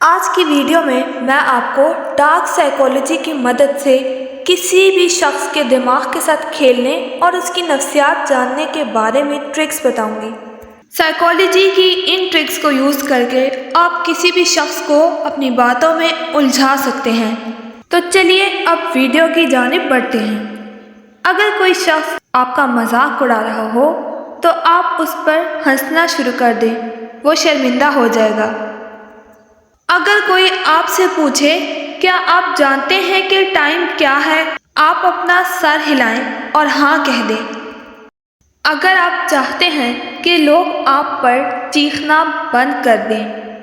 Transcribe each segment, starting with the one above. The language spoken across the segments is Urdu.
آج کی ویڈیو میں آپ کو ڈارک سائیکالوجی کی مدد سے کسی بھی شخص کے دماغ کے ساتھ کھیلنے اور اس کی نفسیات جاننے کے بارے میں ٹرکس بتاؤں گی۔ سائیکالوجی کی ان ٹرکس کو یوز کر کے آپ کسی بھی شخص کو اپنی باتوں میں الجھا سکتے ہیں۔ تو چلیے اب ویڈیو کی جانب بڑھتے ہیں۔ اگر کوئی شخص آپ کا مذاق اڑا رہا ہو تو آپ اس پر ہنسنا شروع کر دیں، وہ شرمندہ ہو جائے گا۔ اگر کوئی آپ سے پوچھے کیا آپ جانتے ہیں کہ ٹائم کیا ہے، آپ اپنا سر ہلائیں اور ہاں کہہ دیں۔ اگر آپ چاہتے ہیں کہ لوگ آپ پر چیخنا بند کر دیں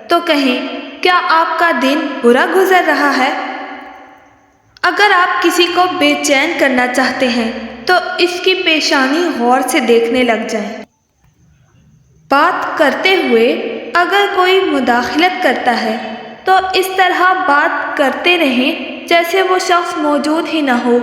تو کہیں کیا آپ کا دن برا گزر رہا ہے۔ اگر آپ کسی کو بے چین کرنا چاہتے ہیں تو اس کی پیشانی غور سے دیکھنے لگ جائیں۔ بات کرتے ہوئے اگر کوئی مداخلت کرتا ہے تو اس طرح بات کرتے رہیں جیسے وہ شخص موجود ہی نہ ہو۔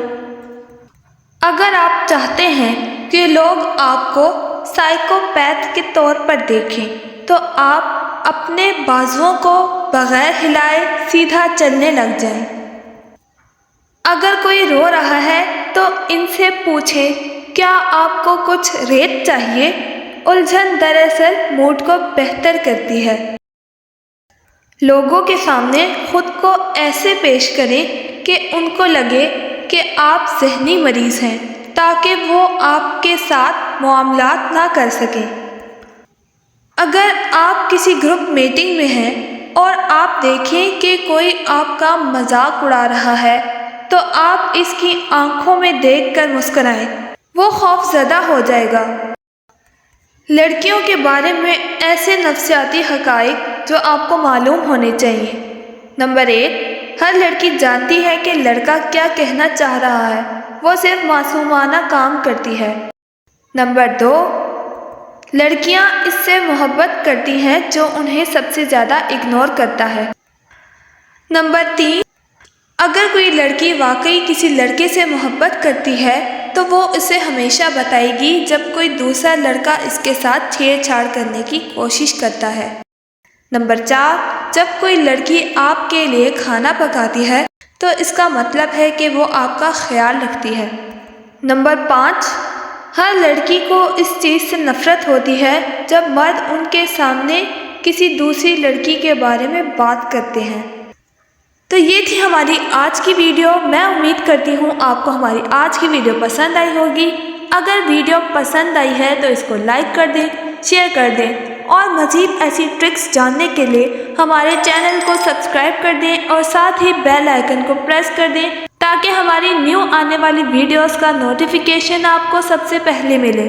اگر آپ چاہتے ہیں کہ لوگ آپ کو سائیکوپیتھ کے طور پر دیکھیں تو آپ اپنے بازوؤں کو بغیر ہلائے سیدھا چلنے لگ جائیں۔ اگر کوئی رو رہا ہے تو ان سے پوچھیں کیا آپ کو کچھ ریت چاہیے۔ الجھن دراصل موڈ کو بہتر کرتی ہے۔ لوگوں کے سامنے خود کو ایسے پیش کریں کہ ان کو لگے کہ آپ ذہنی مریض ہیں تاکہ وہ آپ کے ساتھ معاملات نہ کر سکیں۔ اگر آپ کسی گروپ میٹنگ میں ہیں اور آپ دیکھیں کہ کوئی آپ کا مذاق اڑا رہا ہے تو آپ اس کی آنکھوں میں دیکھ کر مسکرائیں، وہ خوف زدہ ہو جائے گا۔ لڑکیوں کے بارے میں ایسے نفسیاتی حقائق جو آپ کو معلوم ہونے چاہیے۔ نمبر 1، ہر لڑکی جانتی ہے کہ لڑکا کیا کہنا چاہ رہا ہے، وہ صرف معصومانہ کام کرتی ہے۔ نمبر 2، لڑکیاں اس سے محبت کرتی ہیں جو انہیں سب سے زیادہ اگنور کرتا ہے۔ نمبر 3، اگر کوئی لڑکی واقعی کسی لڑکے سے محبت کرتی ہے تو وہ اسے ہمیشہ بتائے گی جب کوئی دوسرا لڑکا اس کے ساتھ چھیڑ چھاڑ کرنے کی کوشش کرتا ہے۔ نمبر 4، جب کوئی لڑکی آپ کے لیے کھانا پکاتی ہے تو اس کا مطلب ہے کہ وہ آپ کا خیال رکھتی ہے۔ نمبر 5، ہر لڑکی کو اس چیز سے نفرت ہوتی ہے جب مرد ان کے سامنے کسی دوسری لڑکی کے بارے میں بات کرتے ہیں۔ تو یہ تھی ہماری آج کی ویڈیو۔ میں امید کرتی ہوں آپ کو ہماری آج کی ویڈیو پسند آئی ہوگی۔ اگر ویڈیو پسند آئی ہے تو اس کو لائک کر دیں، شیئر کر دیں اور مزید ایسی ٹرکس جاننے کے لیے ہمارے چینل کو سبسکرائب کر دیں اور ساتھ ہی بیل آئیکن کو پریس کر دیں تاکہ ہماری نیو آنے والی ویڈیوز کا نوٹیفیکیشن آپ کو سب سے پہلے ملے۔